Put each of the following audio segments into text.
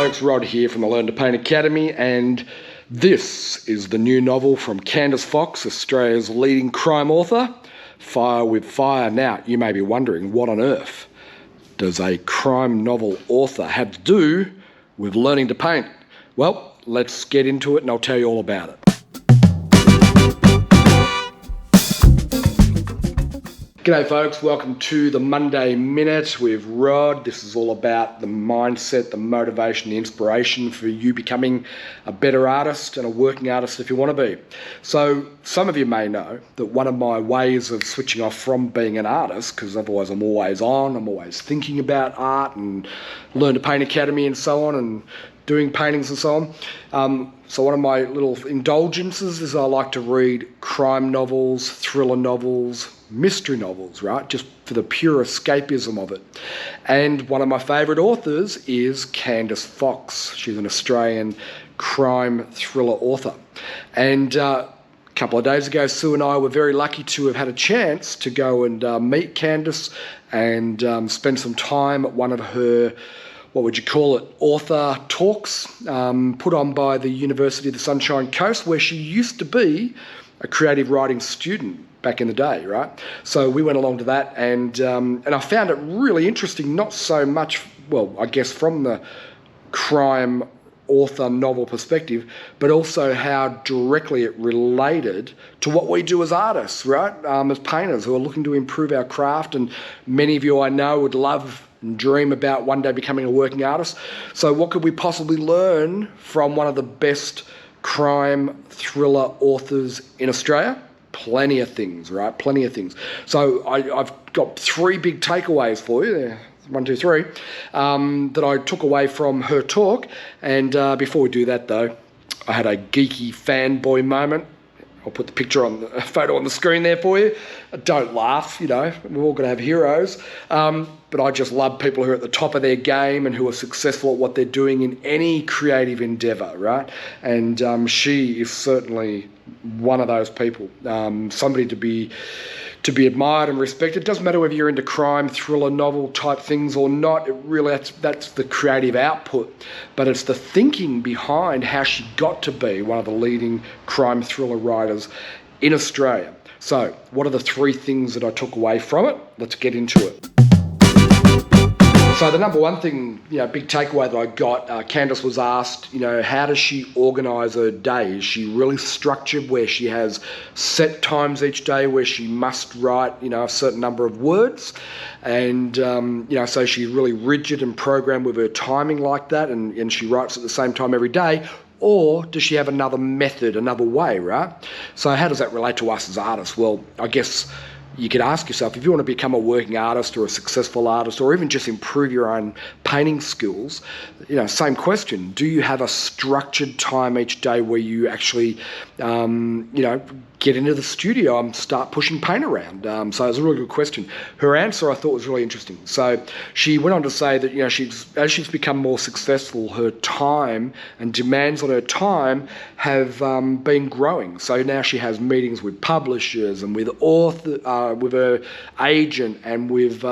folks, Rod here from the Learn to Paint Academy, and this is the new novel from Candice Fox, Australia's leading crime author, Fire with Fire. Now, you may be wondering, what on earth does a crime novel author have to do with learning to paint? Well, let's get into it and I'll tell you all about it. G'day folks, welcome to the Monday Minute with Rod. This is all about the mindset, the motivation, the inspiration for you becoming a better artist and a working artist if you want to be. So some of you may know that one of my ways of switching off from being an artist, because otherwise I'm always on, I'm always thinking about art and Learn to Paint Academy and so on, and doing paintings and so on. So one of my little indulgences is I like to read crime novels, thriller novels, mystery novels, right? Just for the pure escapism of it. And one of my favourite authors is Candice Fox. She's an Australian crime thriller author. And a couple of days ago, Sue and I were very lucky to have had a chance to go and meet Candice and spend some time at one of her, what would you call it, author talks put on by the University of the Sunshine Coast, where she used to be a creative writing student back in the day, right? So we went along to that, and I found it really interesting, not so much, well, I guess from the crime author novel perspective, but also how directly it related to what we do as artists, right? As painters who are looking to improve our craft, and many of you I know would love and dream about one day becoming a working artist. So what could we possibly learn from one of the best crime thriller authors in Australia? Plenty of things, right? Plenty of things. So I've got three big takeaways for you. 1, 2, 3, that I took away from her talk. And before we do that, though, I had a geeky fanboy moment. I'll put the photo on the screen there for you. Don't laugh, we're all going to have heroes. But I just love people who are at the top of their game and who are successful at what they're doing in any creative endeavour, right? And she is certainly one of those people, somebody to be admired and respected. It doesn't matter whether you're into crime, thriller, novel type things or not. It really, that's the creative output. But it's the thinking behind how she got to be one of the leading crime thriller writers in Australia. So what are the three things that I took away from it? Let's get into it. So the number one thing, big takeaway that I got, Candice was asked, how does she organise her day? Is she really structured where she has set times each day where she must write, a certain number of words? And, so she's really rigid and programmed with her timing like that, and she writes at the same time every day? Or does she have another method, another way, right? So how does that relate to us as artists? Well, I guess you could ask yourself, if you want to become a working artist or a successful artist, or even just improve your own painting skills, same question. Do you have a structured time each day where you actually, get into the studio and start pushing paint around? So it's a really good question. Her answer I thought was really interesting. So she went on to say that, as she's become more successful, her time and demands on her time have been growing. So now she has meetings with publishers and with with her agent and with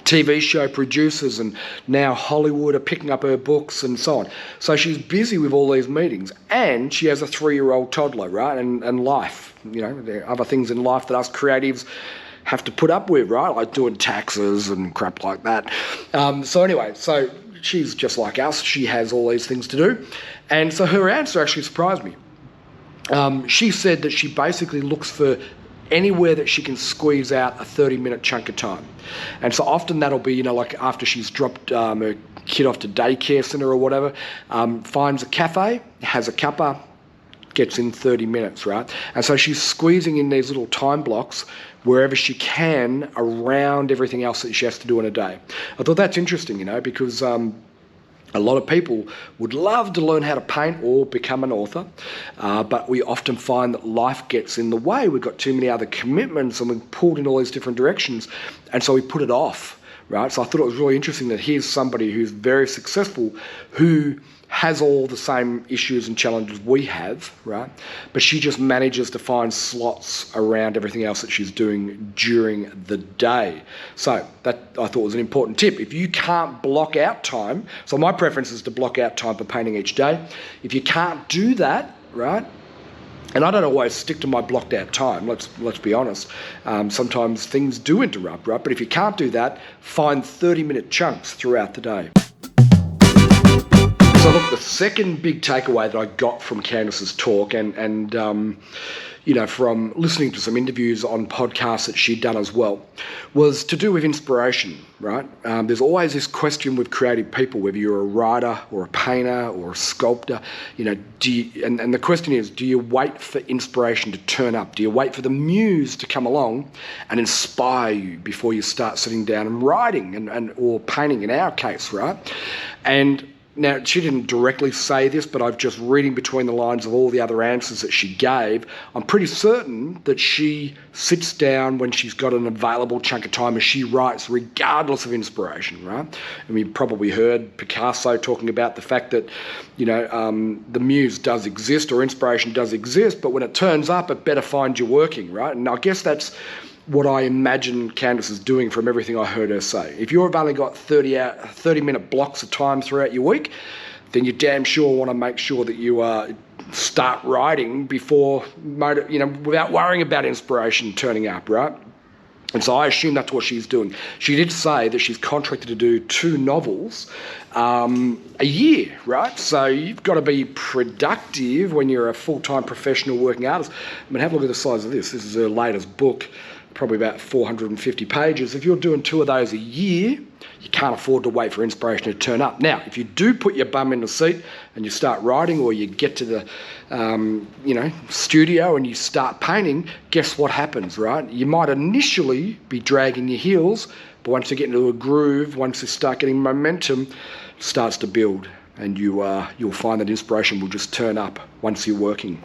TV show producers, and now Hollywood are picking up her books and so on. So she's busy with all these meetings, and she has a 3-year-old toddler, right? And life, there are other things in life that us creatives have to put up with, right? Like doing taxes and crap like that. So she's just like us. She has all these things to do. And so her answer actually surprised me. She said that she basically looks for anywhere that she can squeeze out a 30-minute chunk of time. And so often that'll be, like after she's dropped her kid off to daycare centre or whatever, finds a cafe, has a cuppa, gets in 30 minutes, right? And so she's squeezing in these little time blocks wherever she can around everything else that she has to do in a day. I thought that's interesting, because a lot of people would love to learn how to paint or become an author, but we often find that life gets in the way. We've got too many other commitments and we're pulled in all these different directions, and so we put it off, right? So I thought it was really interesting that here's somebody who's very successful, who has all the same issues and challenges we have, right? But she just manages to find slots around everything else that she's doing during the day. So that I thought was an important tip. If you can't block out time, so my preference is to block out time for painting each day. If you can't do that, right? And I don't always stick to my blocked out time, let's be honest. Sometimes things do interrupt, right? But if you can't do that, find 30-minute chunks throughout the day. So look, the second big takeaway that I got from Candice's talk, and from listening to some interviews on podcasts that she'd done as well, was to do with inspiration, right? There's always this question with creative people, whether you're a writer or a painter or a sculptor, and the question is, do you wait for inspiration to turn up? Do you wait for the muse to come along and inspire you before you start sitting down and writing or painting in our case, right? And now, she didn't directly say this, but I've just reading between the lines of all the other answers that she gave, I'm pretty certain that she sits down when she's got an available chunk of time and she writes regardless of inspiration, right? And we probably heard Picasso talking about the fact that, the muse does exist or inspiration does exist, but when it turns up, it better find you working, right? And I guess that's what I imagine Candice is doing from everything I heard her say. If you've only got 30-minute blocks of time throughout your week, then you damn sure want to make sure that you start writing before, without worrying about inspiration turning up, right? And so I assume that's what she's doing. She did say that she's contracted to do 2 novels a year, right? So you've got to be productive when you're a full-time professional working artist. I mean, have a look at the size of this. This is her latest book, probably about 450 pages. If you're doing 2 of those a year, you can't afford to wait for inspiration to turn up. Now, if you do put your bum in the seat and you start writing, or you get to the studio and you start painting, guess what happens, right? You might initially be dragging your heels, but once you get into a groove, once you start getting momentum, it starts to build, and you'll find that inspiration will just turn up once you're working.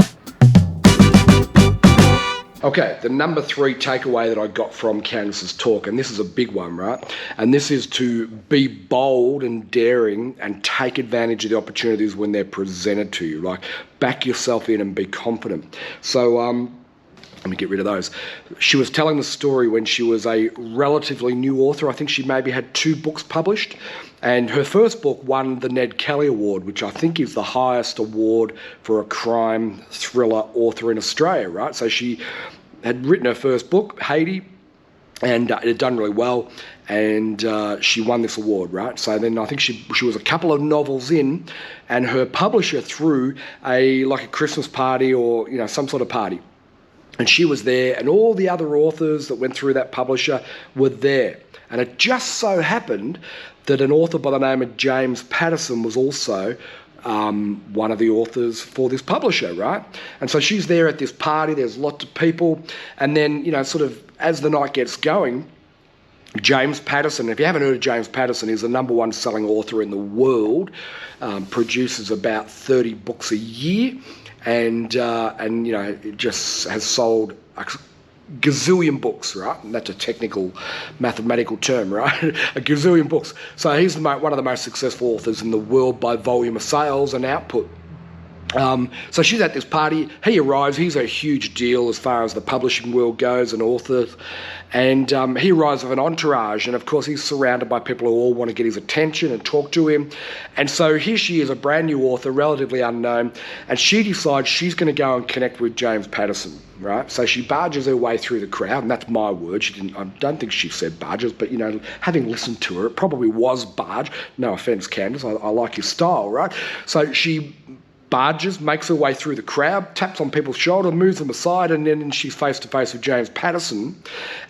Okay, the number 3 takeaway that I got from Candice's talk, and this is a big one, right? And this is to be bold and daring and take advantage of the opportunities when they're presented to you. Like, back yourself in and be confident. So, let me get rid of those. She was telling the story when she was a relatively new author. I think she maybe had 2 books published. And her first book won the Ned Kelly Award, which I think is the highest award for a crime thriller author in Australia, right? So she had written her first book, Haiti, and it had done really well, and she won this award, right? So then I think she was a couple of novels in, and her publisher threw a Christmas party or some sort of party. And she was there, and all the other authors that went through that publisher were there. And it just so happened that an author by the name of James Patterson was also one of the authors for this publisher, right? And so she's there at this party, there's lots of people, and then, sort of as the night gets going, James Patterson, if you haven't heard of James Patterson, he's the number 1 selling author in the world, produces about 30 books a year, and it just has sold a gazillion books, right? And that's a technical mathematical term, right? A gazillion books. So he's one of the most successful authors in the world by volume of sales and output. So she's at this party. He arrives. He's a huge deal as far as the publishing world goes and authors. And he arrives with an entourage. And, of course, he's surrounded by people who all want to get his attention and talk to him. And so here she is, a brand new author, relatively unknown. And she decides she's going to go and connect with James Patterson, right? So she barges her way through the crowd. And that's my word. I don't think she said barges. But, having listened to her, it probably was barge. No offence, Candice. I like your style, right? So she barges, makes her way through the crowd, taps on people's shoulder, moves them aside, and then she's face to face with James Patterson,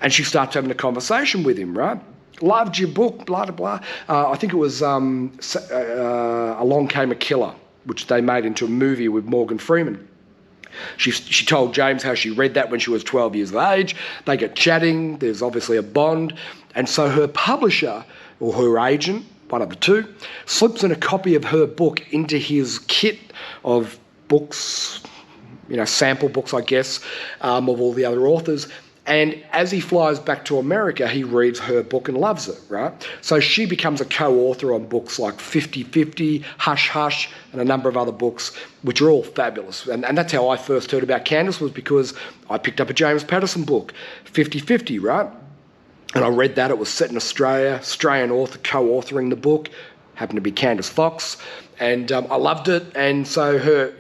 and she starts having a conversation with him, right? Loved your book, blah, blah, blah. I think it was Along Came a Killer, which they made into a movie with Morgan Freeman. She told James how she read that when she was 12 years of age. They get chatting, there's obviously a bond, and so her publisher, or her agent, one of the two, slips in a copy of her book into his kit of books, sample books, I guess, of all the other authors. And as he flies back to America, he reads her book and loves it, right? So she becomes a co-author on books like 50/50, Hush Hush, and a number of other books, which are all fabulous. And that's how I first heard about Candace, was because I picked up a James Patterson book, 50/50, right? And I read that. It was set in Australia, Australian author co-authoring the book, happened to be Candace Fox. And I loved it. And so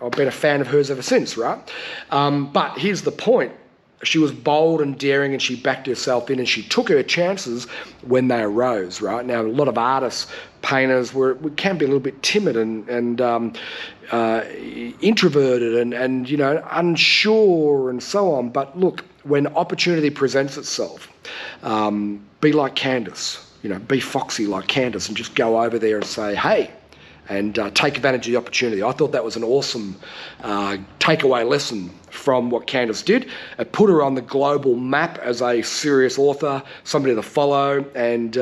I've been a fan of hers ever since, right? But here's the point. She was bold and daring, and she backed herself in, and she took her chances when they arose, right? Now, a lot of artists, painters, we can be a little bit timid and introverted and unsure and so on. But look, when opportunity presents itself, be like Candace, be foxy like Candace, and just go over there and say, hey, and take advantage of the opportunity. I thought that was an awesome takeaway lesson from what Candace did. It put her on the global map as a serious author, somebody to follow, and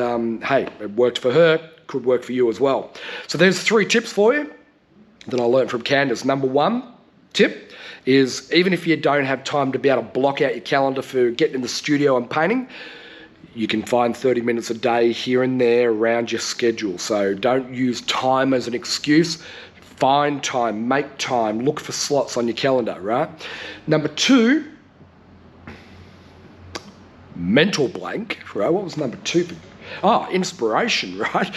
hey, it worked for her, could work for you as well. So there's 3 tips for you that I learned from Candace. Number 1 tip is, even if you don't have time to be able to block out your calendar for getting in the studio and painting, you can find 30 minutes a day here and there around your schedule. So don't use time as an excuse. Find time, make time, look for slots on your calendar, right? Number 2, mental blank, right? What was number 2? Inspiration, right?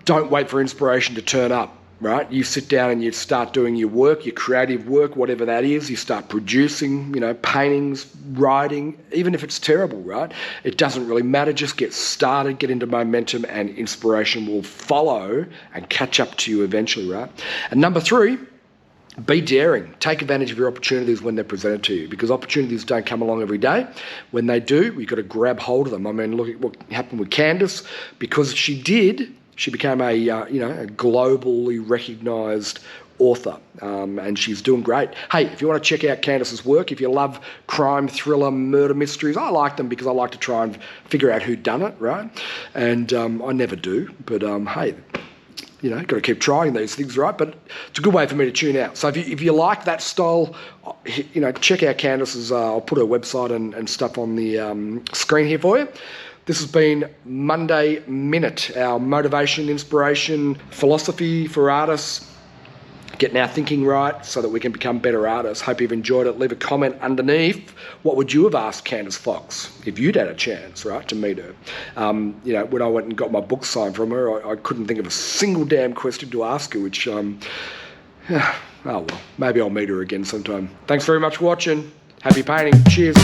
Don't wait for inspiration to turn up. Right, you sit down and you start doing your work, your creative work, whatever that is. You start producing, paintings, writing, even if it's terrible, right? It doesn't really matter. Just get started, get into momentum, and inspiration will follow and catch up to you eventually, right? And number 3, be daring. Take advantage of your opportunities when they're presented to you, because opportunities don't come along every day. When they do, you've got to grab hold of them. I mean, look at what happened with Candace. Because she did, she became a globally recognised author, and she's doing great. Hey, if you want to check out Candace's work, if you love crime, thriller, murder mysteries, I like them because I like to try and figure out who done it, right? And I never do, but hey, got to keep trying these things, right? But it's a good way for me to tune out. So if you like that style, check out Candace's. I'll put her website and stuff on the screen here for you. This has been Monday Minute, our motivation, inspiration, philosophy for artists, getting our thinking right so that we can become better artists. Hope you've enjoyed it. Leave a comment underneath. What would you have asked Candace Fox if you'd had a chance, right, to meet her? When I went and got my book signed from her, I couldn't think of a single damn question to ask her, which, well, maybe I'll meet her again sometime. Thanks very much for watching. Happy painting. Cheers.